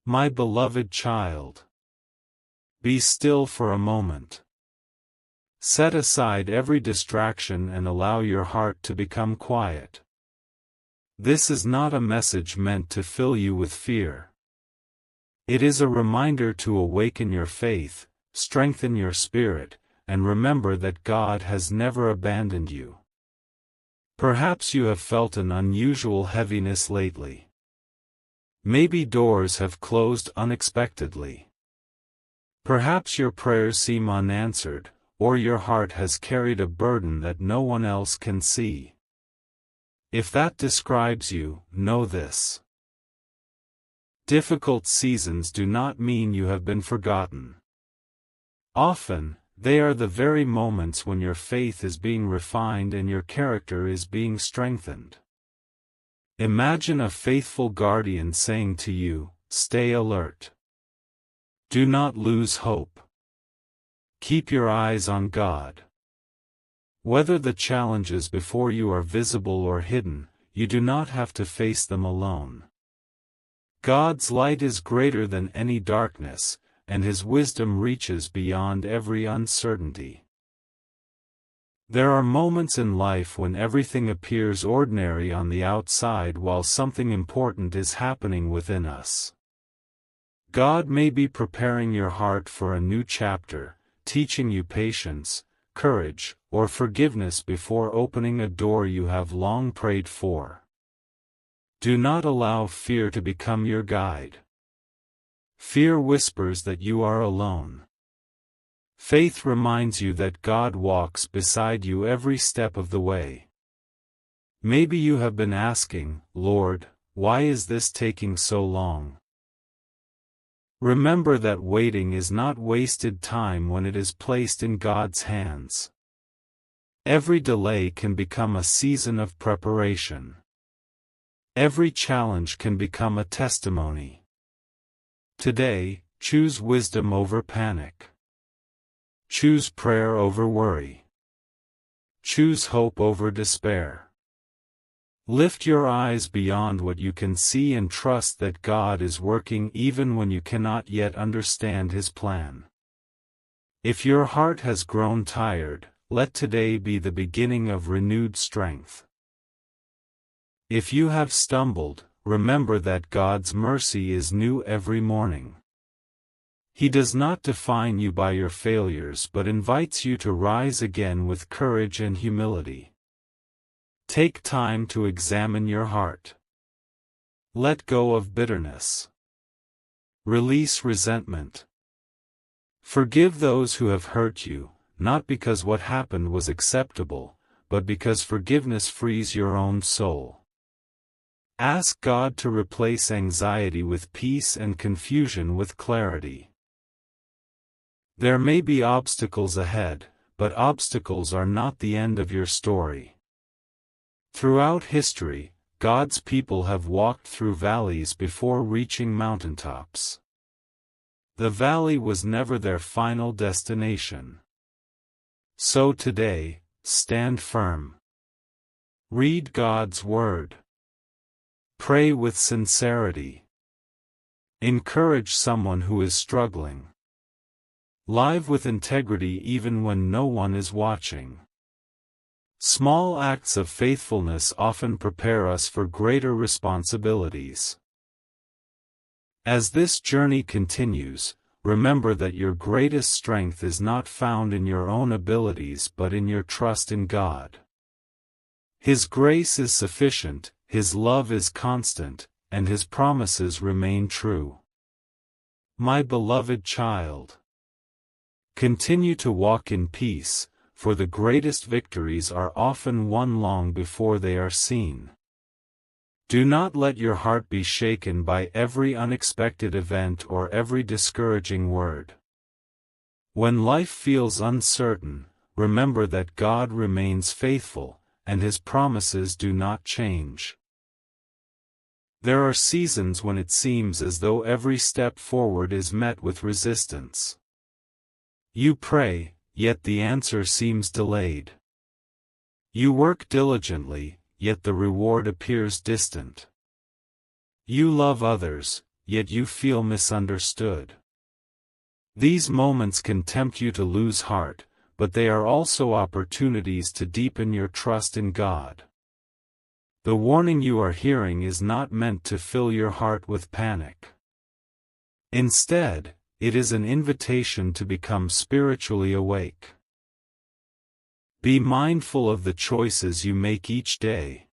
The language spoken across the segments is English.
My beloved child, be still for a moment. Set aside every distraction and allow your heart to become quiet. This is not a message meant to fill you with fear. It is a reminder to awaken your faith, strengthen your spirit, and remember that God has never abandoned you. Perhaps you have felt an unusual heaviness lately. Maybe doors have closed unexpectedly. Perhaps your prayers seem unanswered, or your heart has carried a burden that no one else can see. If that describes you, know this. Difficult seasons do not mean you have been forgotten. Often, they are the very moments when your faith is being refined and your character is being strengthened. Imagine a faithful guardian saying to you, "Stay alert. Do not lose hope. Keep your eyes on God." Whether the challenges before you are visible or hidden, you do not have to face them alone. God's light is greater than any darkness, and His wisdom reaches beyond every uncertainty. There are moments in life when everything appears ordinary on the outside while something important is happening within us. God may be preparing your heart for a new chapter, teaching you patience, courage, or forgiveness before opening a door you have long prayed for. Do not allow fear to become your guide. Fear whispers that you are alone. Faith reminds you that God walks beside you every step of the way. Maybe you have been asking, "Lord, why is this taking so long?" Remember that waiting is not wasted time when it is placed in God's hands. Every delay can become a season of preparation. Every challenge can become a testimony. Today, choose wisdom over panic. Choose prayer over worry. Choose hope over despair. Lift your eyes beyond what you can see and trust that God is working even when you cannot yet understand His plan. If your heart has grown tired, let today be the beginning of renewed strength. If you have stumbled, remember that God's mercy is new every morning. He does not define you by your failures but invites you to rise again with courage and humility. Take time to examine your heart. Let go of bitterness. Release resentment. Forgive those who have hurt you, not because what happened was acceptable, but because forgiveness frees your own soul. Ask God to replace anxiety with peace and confusion with clarity. There may be obstacles ahead, but obstacles are not the end of your story. Throughout history, God's people have walked through valleys before reaching mountaintops. The valley was never their final destination. So today, stand firm. Read God's Word. Pray with sincerity. Encourage someone who is struggling. Live with integrity even when no one is watching. Small acts of faithfulness often prepare us for greater responsibilities. As this journey continues, remember that your greatest strength is not found in your own abilities but in your trust in God. His grace is sufficient, His love is constant, and His promises remain true. My beloved child, continue to walk in peace, for the greatest victories are often won long before they are seen. Do not let your heart be shaken by every unexpected event or every discouraging word. When life feels uncertain, remember that God remains faithful, and His promises do not change. There are seasons when it seems as though every step forward is met with resistance. You pray, yet the answer seems delayed. You work diligently, yet the reward appears distant. You love others, yet you feel misunderstood. These moments can tempt you to lose heart, but they are also opportunities to deepen your trust in God. The warning you are hearing is not meant to fill your heart with panic. Instead, it is an invitation to become spiritually awake. Be mindful of the choices you make each day.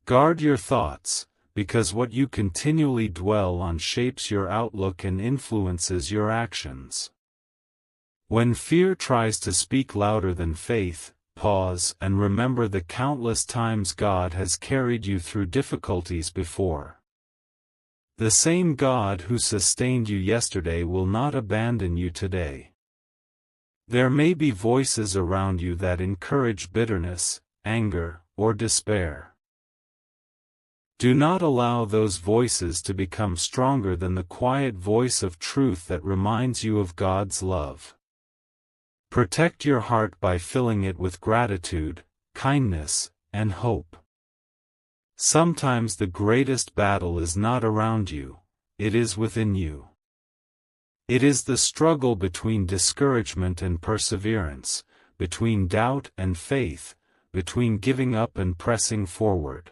Guard your thoughts, because what you continually dwell on shapes your outlook and influences your actions. When fear tries to speak louder than faith, pause and remember the countless times God has carried you through difficulties before. The same God who sustained you yesterday will not abandon you today. There may be voices around you that encourage bitterness, anger, or despair. Do not allow those voices to become stronger than the quiet voice of truth that reminds you of God's love. Protect your heart by filling it with gratitude, kindness, and hope. Sometimes the greatest battle is not around you, it is within you. It is the struggle between discouragement and perseverance, between doubt and faith, between giving up and pressing forward.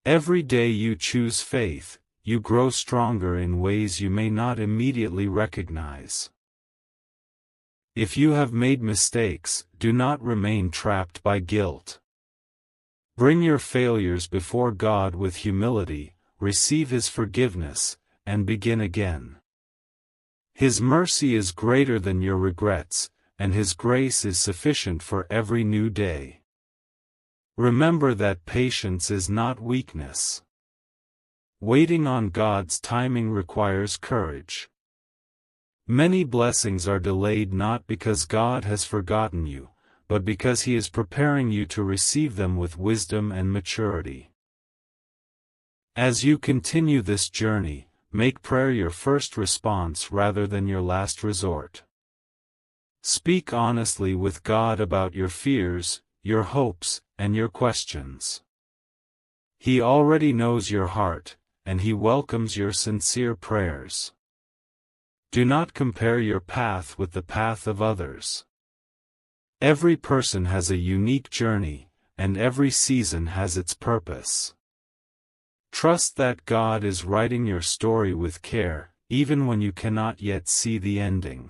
Every day you choose faith, you grow stronger in ways you may not immediately recognize. If you have made mistakes, do not remain trapped by guilt. Bring your failures before God with humility, receive His forgiveness, and begin again. His mercy is greater than your regrets, and His grace is sufficient for every new day. Remember that patience is not weakness. Waiting on God's timing requires courage. Many blessings are delayed not because God has forgotten you, but because He is preparing you to receive them with wisdom and maturity. As you continue this journey, make prayer your first response rather than your last resort. Speak honestly with God about your fears, your hopes, and your questions. He already knows your heart, and He welcomes your sincere prayers. Do not compare your path with the path of others. Every person has a unique journey, and every season has its purpose. Trust that God is writing your story with care, even when you cannot yet see the ending.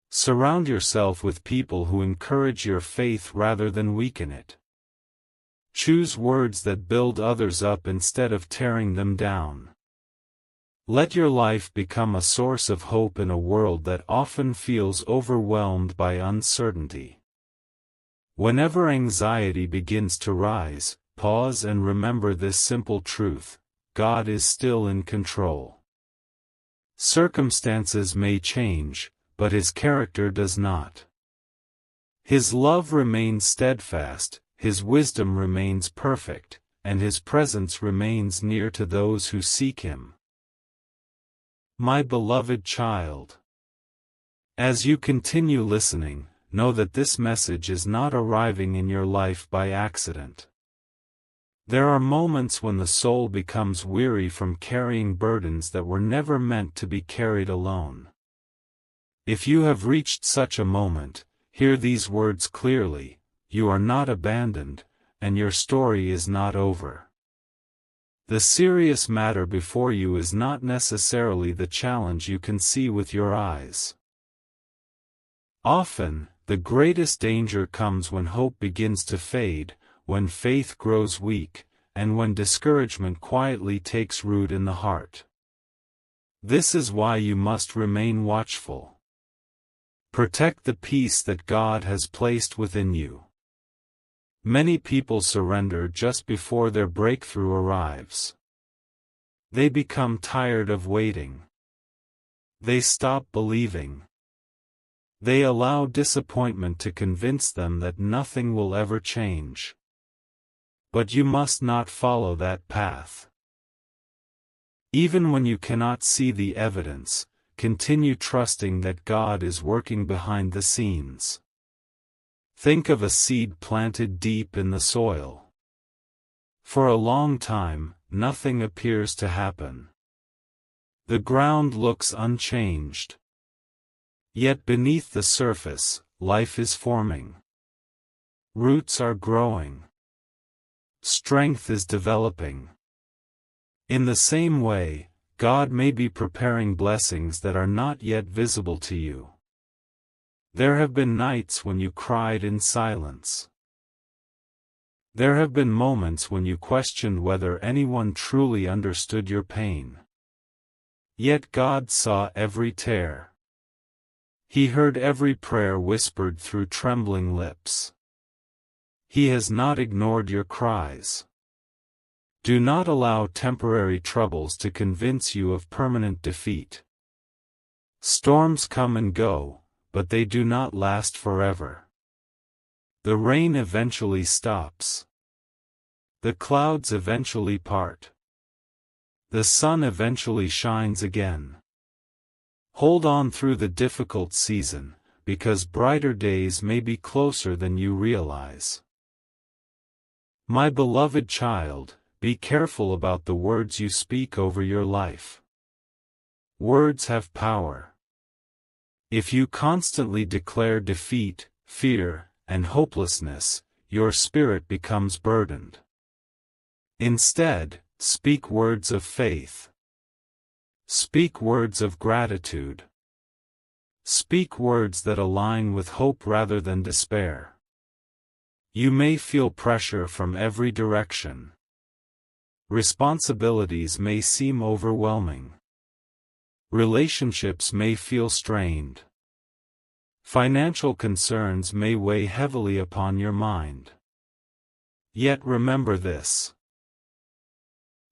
Surround yourself with people who encourage your faith rather than weaken it. Choose words that build others up instead of tearing them down. Let your life become a source of hope in a world that often feels overwhelmed by uncertainty. Whenever anxiety begins to rise, pause and remember this simple truth: God is still in control. Circumstances may change, but His character does not. His love remains steadfast, His wisdom remains perfect, and His presence remains near to those who seek Him. My beloved child, as you continue listening, know that this message is not arriving in your life by accident. There are moments when the soul becomes weary from carrying burdens that were never meant to be carried alone. If you have reached such a moment, hear these words clearly: you are not abandoned, and your story is not over. The serious matter before you is not necessarily the challenge you can see with your eyes. Often, the greatest danger comes when hope begins to fade, when faith grows weak, and when discouragement quietly takes root in the heart. This is why you must remain watchful. Protect the peace that God has placed within you. Many people surrender just before their breakthrough arrives. They become tired of waiting. They stop believing. They allow disappointment to convince them that nothing will ever change. But you must not follow that path. Even when you cannot see the evidence, continue trusting that God is working behind the scenes. Think of a seed planted deep in the soil. For a long time, nothing appears to happen. The ground looks unchanged. Yet beneath the surface, life is forming. Roots are growing. Strength is developing. In the same way, God may be preparing blessings that are not yet visible to you. There have been nights when you cried in silence. There have been moments when you questioned whether anyone truly understood your pain. Yet God saw every tear. He heard every prayer whispered through trembling lips. He has not ignored your cries. Do not allow temporary troubles to convince you of permanent defeat. Storms come and go, but they do not last forever. The rain eventually stops. The clouds eventually part. The sun eventually shines again. Hold on through the difficult season, because brighter days may be closer than you realize. My beloved child, be careful about the words you speak over your life. Words have power. If you constantly declare defeat, fear, and hopelessness, your spirit becomes burdened. Instead, speak words of faith. Speak words of gratitude. Speak words that align with hope rather than despair. You may feel pressure from every direction. Responsibilities may seem overwhelming. Relationships may feel strained. Financial concerns may weigh heavily upon your mind. Yet remember this: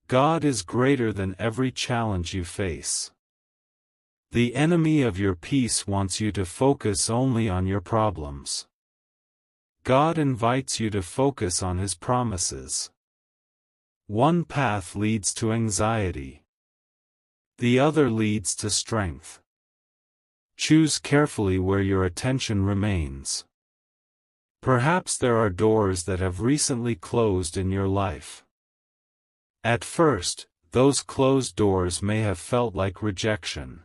God is greater than every challenge you face. The enemy of your peace wants you to focus only on your problems. God invites you to focus on His promises. One path leads to anxiety. The other leads to strength. Choose carefully where your attention remains. Perhaps there are doors that have recently closed in your life. At first, those closed doors may have felt like rejection.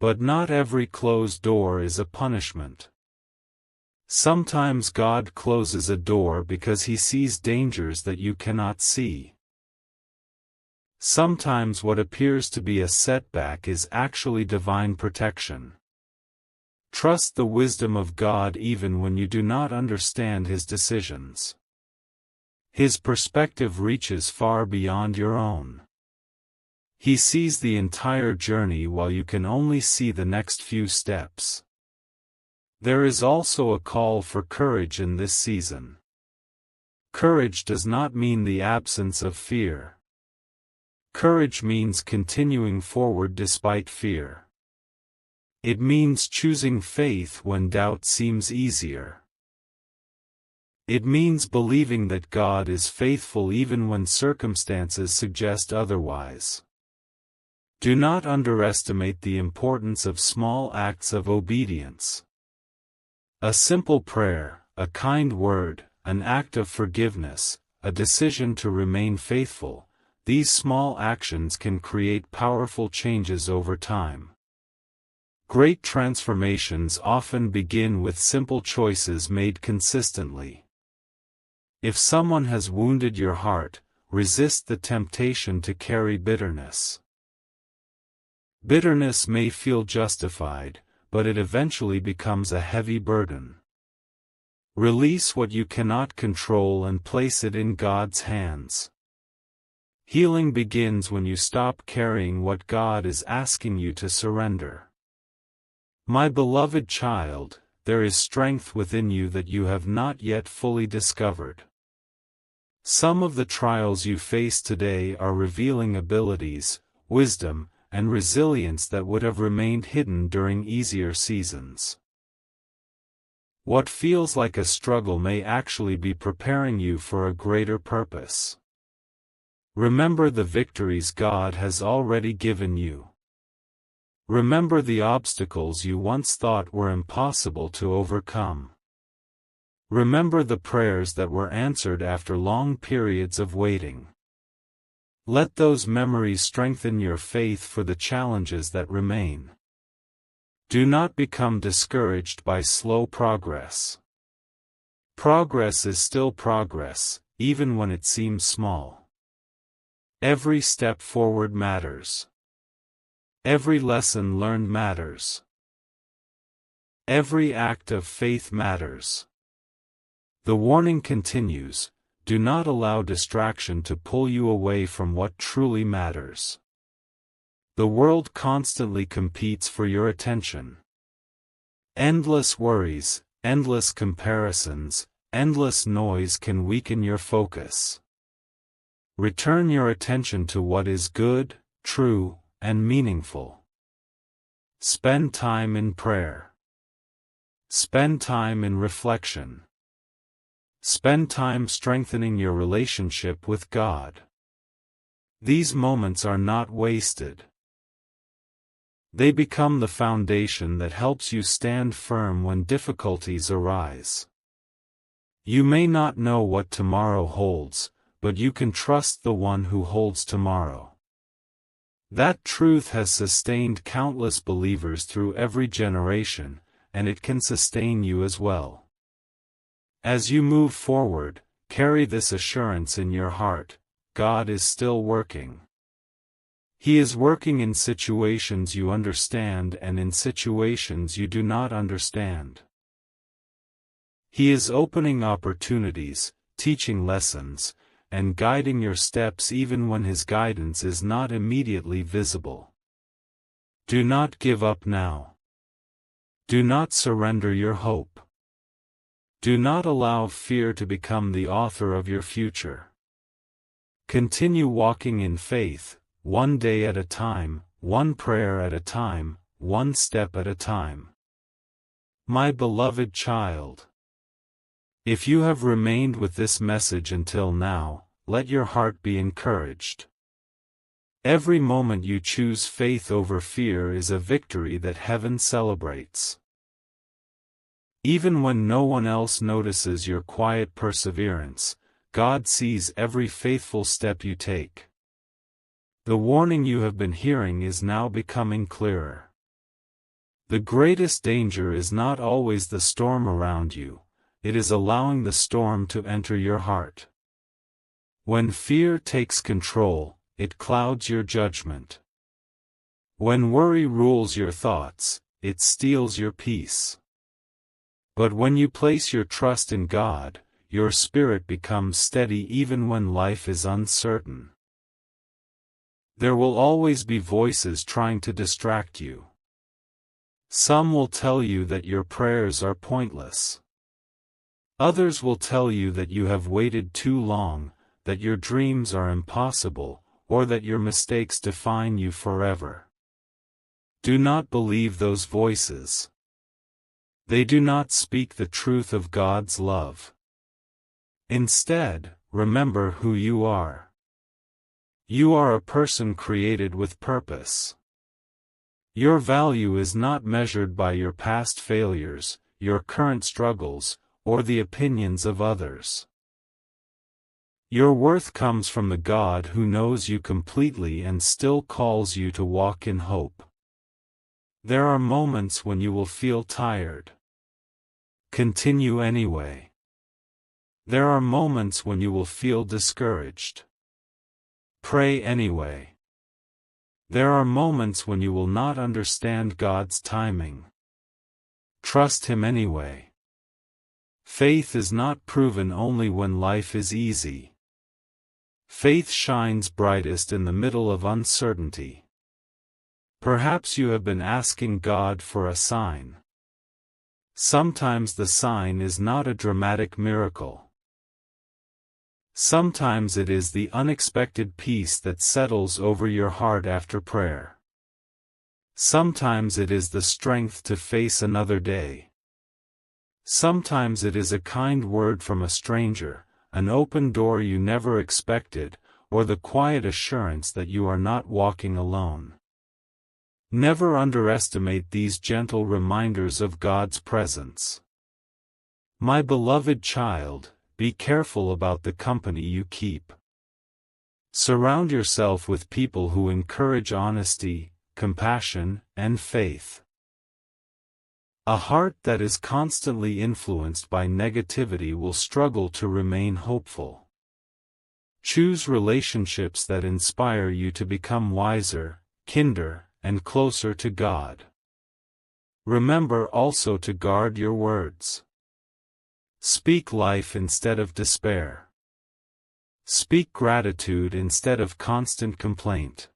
But not every closed door is a punishment. Sometimes God closes a door because He sees dangers that you cannot see. Sometimes what appears to be a setback is actually divine protection. Trust the wisdom of God even when you do not understand His decisions. His perspective reaches far beyond your own. He sees the entire journey while you can only see the next few steps. There is also a call for courage in this season. Courage does not mean the absence of fear. Courage means continuing forward despite fear. It means choosing faith when doubt seems easier. It means believing that God is faithful even when circumstances suggest otherwise. Do not underestimate the importance of small acts of obedience. A simple prayer, a kind word, an act of forgiveness, a decision to remain faithful, these small actions can create powerful changes over time. Great transformations often begin with simple choices made consistently. If someone has wounded your heart, resist the temptation to carry bitterness. Bitterness may feel justified, but it eventually becomes a heavy burden. Release what you cannot control and place it in God's hands. Healing begins when you stop carrying what God is asking you to surrender. My beloved child, there is strength within you that you have not yet fully discovered. Some of the trials you face today are revealing abilities, wisdom, and resilience that would have remained hidden during easier seasons. What feels like a struggle may actually be preparing you for a greater purpose. Remember the victories God has already given you. Remember the obstacles you once thought were impossible to overcome. Remember the prayers that were answered after long periods of waiting. Let those memories strengthen your faith for the challenges that remain. Do not become discouraged by slow progress. Progress is still progress, even when it seems small. Every step forward matters. Every lesson learned matters. Every act of faith matters. The warning continues: do not allow distraction to pull you away from what truly matters. The world constantly competes for your attention. Endless worries, endless comparisons, endless noise can weaken your focus. Return your attention to what is good, true, and meaningful. Spend time in prayer. Spend time in reflection. Spend time strengthening your relationship with God. These moments are not wasted. They become the foundation that helps you stand firm when difficulties arise. You may not know what tomorrow holds, but you can trust the one who holds tomorrow. That truth has sustained countless believers through every generation, and it can sustain you as well. As you move forward, carry this assurance in your heart: God is still working. He is working in situations you understand and in situations you do not understand. He is opening opportunities, teaching lessons, and guiding your steps even when His guidance is not immediately visible. Do not give up now. Do not surrender your hope. Do not allow fear to become the author of your future. Continue walking in faith, one day at a time, one prayer at a time, one step at a time. My beloved child, if you have remained with this message until now, let your heart be encouraged. Every moment you choose faith over fear is a victory that heaven celebrates. Even when no one else notices your quiet perseverance, God sees every faithful step you take. The warning you have been hearing is now becoming clearer. The greatest danger is not always the storm around you, it is allowing the storm to enter your heart. When fear takes control, it clouds your judgment. When worry rules your thoughts, it steals your peace. But when you place your trust in God, your spirit becomes steady even when life is uncertain. There will always be voices trying to distract you. Some will tell you that your prayers are pointless. Others will tell you that you have waited too long, that your dreams are impossible, or that your mistakes define you forever. Do not believe those voices. They do not speak the truth of God's love. Instead, remember who you are. You are a person created with purpose. Your value is not measured by your past failures, your current struggles, or the opinions of others. Your worth comes from the God who knows you completely and still calls you to walk in hope. There are moments when you will feel tired. Continue anyway. There are moments when you will feel discouraged. Pray anyway. There are moments when you will not understand God's timing. Trust Him anyway. Faith is not proven only when life is easy. Faith shines brightest in the middle of uncertainty. Perhaps you have been asking God for a sign. Sometimes the sign is not a dramatic miracle. Sometimes it is the unexpected peace that settles over your heart after prayer. Sometimes it is the strength to face another day. Sometimes it is a kind word from a stranger, an open door you never expected, or the quiet assurance that you are not walking alone. Never underestimate these gentle reminders of God's presence. My beloved child, be careful about the company you keep. Surround yourself with people who encourage honesty, compassion, and faith. A heart that is constantly influenced by negativity will struggle to remain hopeful. Choose relationships that inspire you to become wiser, kinder, and closer to God. Remember also to guard your words. Speak life instead of despair. Speak gratitude instead of constant complaint.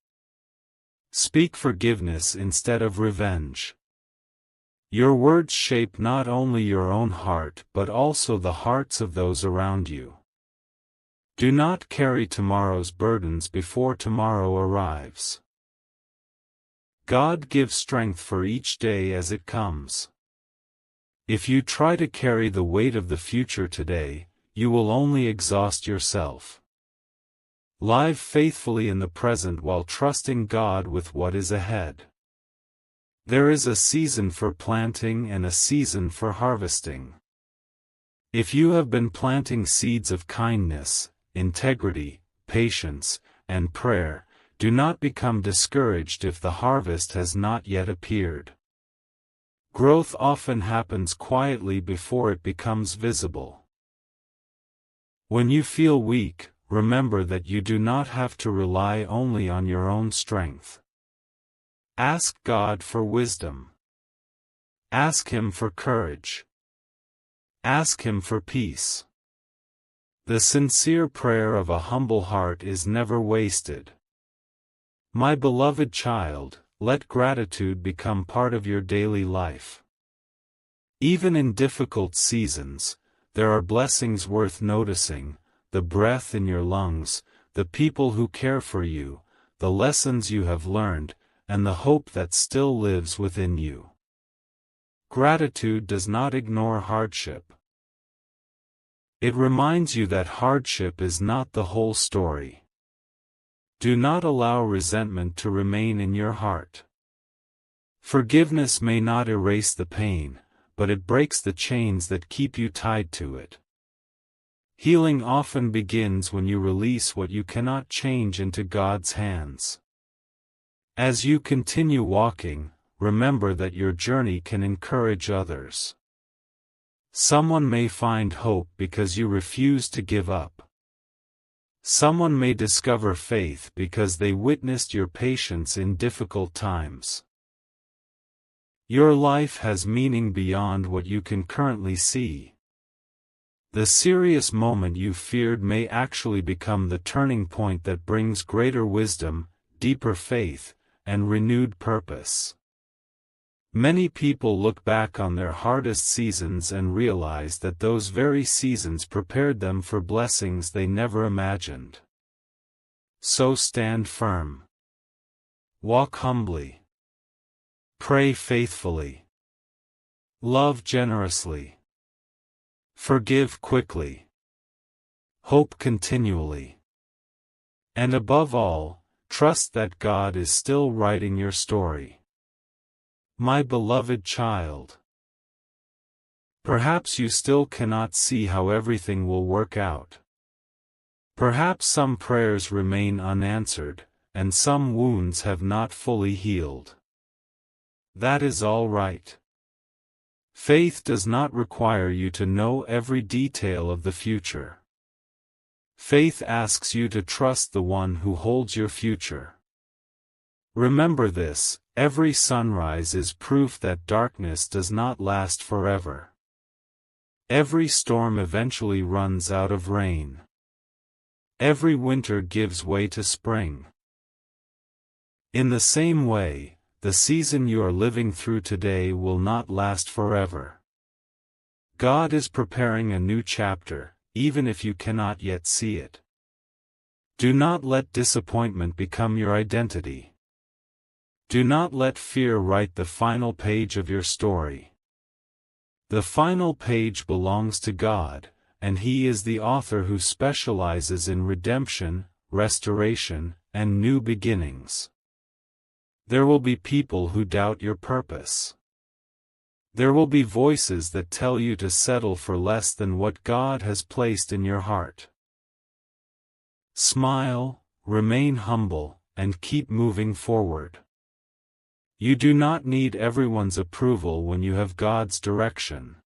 Speak forgiveness instead of revenge. Your words shape not only your own heart but also the hearts of those around you. Do not carry tomorrow's burdens before tomorrow arrives. God gives strength for each day as it comes. If you try to carry the weight of the future today, you will only exhaust yourself. Live faithfully in the present while trusting God with what is ahead. There is a season for planting and a season for harvesting. If you have been planting seeds of kindness, integrity, patience, and prayer, do not become discouraged if the harvest has not yet appeared. Growth often happens quietly before it becomes visible. When you feel weak, remember that you do not have to rely only on your own strength. Ask God for wisdom. Ask Him for courage. Ask Him for peace. The sincere prayer of a humble heart is never wasted. My beloved child, let gratitude become part of your daily life. Even in difficult seasons, there are blessings worth noticing: the breath in your lungs, the people who care for you, the lessons you have learned, and the hope that still lives within you. Gratitude does not ignore hardship. It reminds you that hardship is not the whole story. Do not allow resentment to remain in your heart. Forgiveness may not erase the pain, but it breaks the chains that keep you tied to it. Healing often begins when you release what you cannot change into God's hands. As you continue walking, remember that your journey can encourage others. Someone may find hope because you refuse to give up. Someone may discover faith because they witnessed your patience in difficult times. Your life has meaning beyond what you can currently see. The serious moment you feared may actually become the turning point that brings greater wisdom, deeper faith, and renewed purpose. Many people look back on their hardest seasons and realize that those very seasons prepared them for blessings they never imagined. So stand firm. Walk humbly. Pray faithfully. Love generously. Forgive quickly. Hope continually. And above all, trust that God is still writing your story. My beloved child. Perhaps you still cannot see how everything will work out. Perhaps some prayers remain unanswered, and some wounds have not fully healed. That is all right. Faith does not require you to know every detail of the future. Faith asks you to trust the one who holds your future. Remember this: every sunrise is proof that darkness does not last forever. Every storm eventually runs out of rain. Every winter gives way to spring. In the same way, the season you are living through today will not last forever. God is preparing a new chapter, even if you cannot yet see it. Do not let disappointment become your identity. Do not let fear write the final page of your story. The final page belongs to God, and He is the author who specializes in redemption, restoration, and new beginnings. There will be people who doubt your purpose. There will be voices that tell you to settle for less than what God has placed in your heart. Smile, remain humble, and keep moving forward. You do not need everyone's approval when you have God's direction.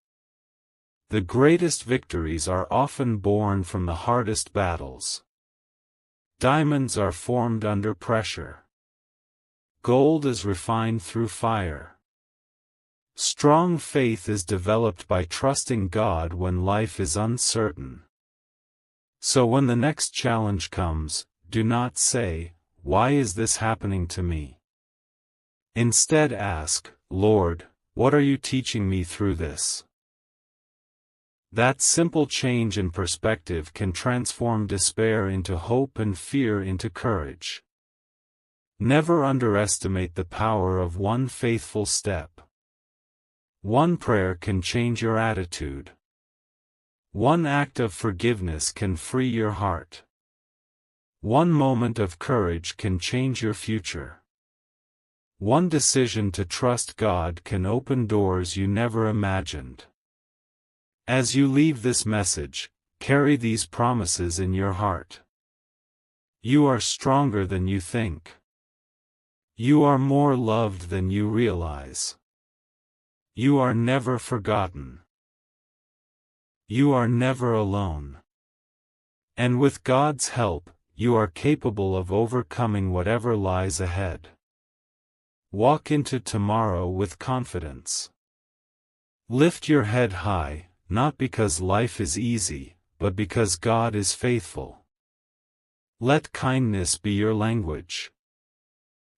The greatest victories are often born from the hardest battles. Diamonds are formed under pressure. Gold is refined through fire. Strong faith is developed by trusting God when life is uncertain. So when the next challenge comes, do not say, "Why is this happening to me?" Instead ask, "Lord, what are you teaching me through this?" That simple change in perspective can transform despair into hope and fear into courage. Never underestimate the power of one faithful step. One prayer can change your attitude. One act of forgiveness can free your heart. One moment of courage can change your future. One decision to trust God can open doors you never imagined. As you leave this message, carry these promises in your heart. You are stronger than you think. You are more loved than you realize. You are never forgotten. You are never alone. And with God's help, you are capable of overcoming whatever lies ahead. Walk into tomorrow with confidence. Lift your head high, not because life is easy, but because God is faithful. Let kindness be your language.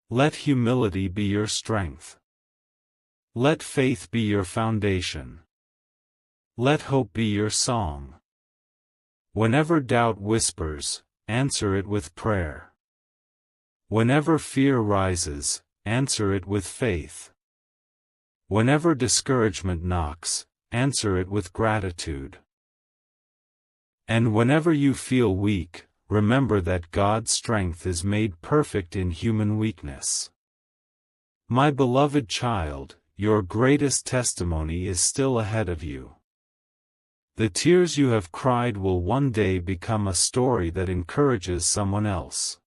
Let humility be your strength. Let faith be your foundation. Let hope be your song. Whenever doubt whispers, answer it with prayer. Whenever fear rises, answer it with faith. Whenever discouragement knocks, answer it with gratitude. And whenever you feel weak, remember that God's strength is made perfect in human weakness. My beloved child, your greatest testimony is still ahead of you. The tears you have cried will one day become a story that encourages someone else.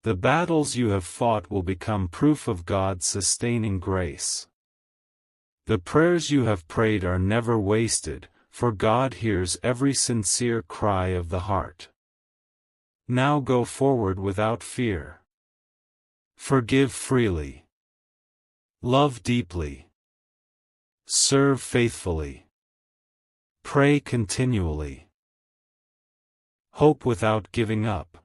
The battles you have fought will become proof of God's sustaining grace. The prayers you have prayed are never wasted, for God hears every sincere cry of the heart. Now go forward without fear. Forgive freely. Love deeply. Serve faithfully. Pray continually. Hope without giving up.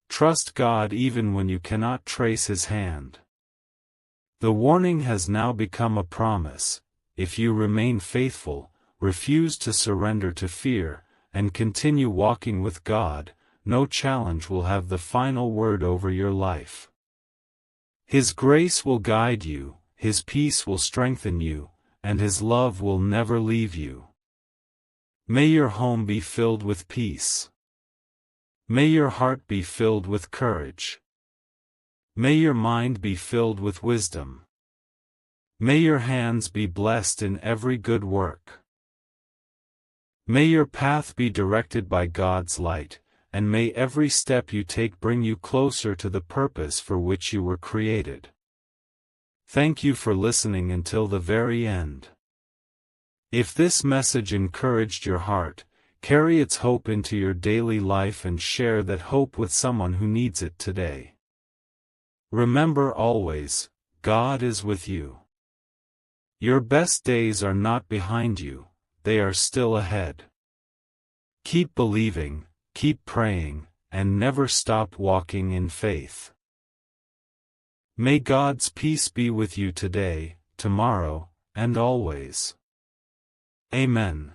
Trust God even when you cannot trace His hand. The warning has now become a promise: if you remain faithful, refuse to surrender to fear, and continue walking with God, no challenge will have the final word over your life. His grace will guide you, His peace will strengthen you, and His love will never leave you. May your home be filled with peace. May your heart be filled with courage. May your mind be filled with wisdom. May your hands be blessed in every good work. May your path be directed by God's light, and may every step you take bring you closer to the purpose for which you were created. Thank you for listening until the very end. If this message encouraged your heart, carry its hope into your daily life and share that hope with someone who needs it today. Remember always, God is with you. Your best days are not behind you, they are still ahead. Keep believing, keep praying, and never stop walking in faith. May God's peace be with you today, tomorrow, and always. Amen.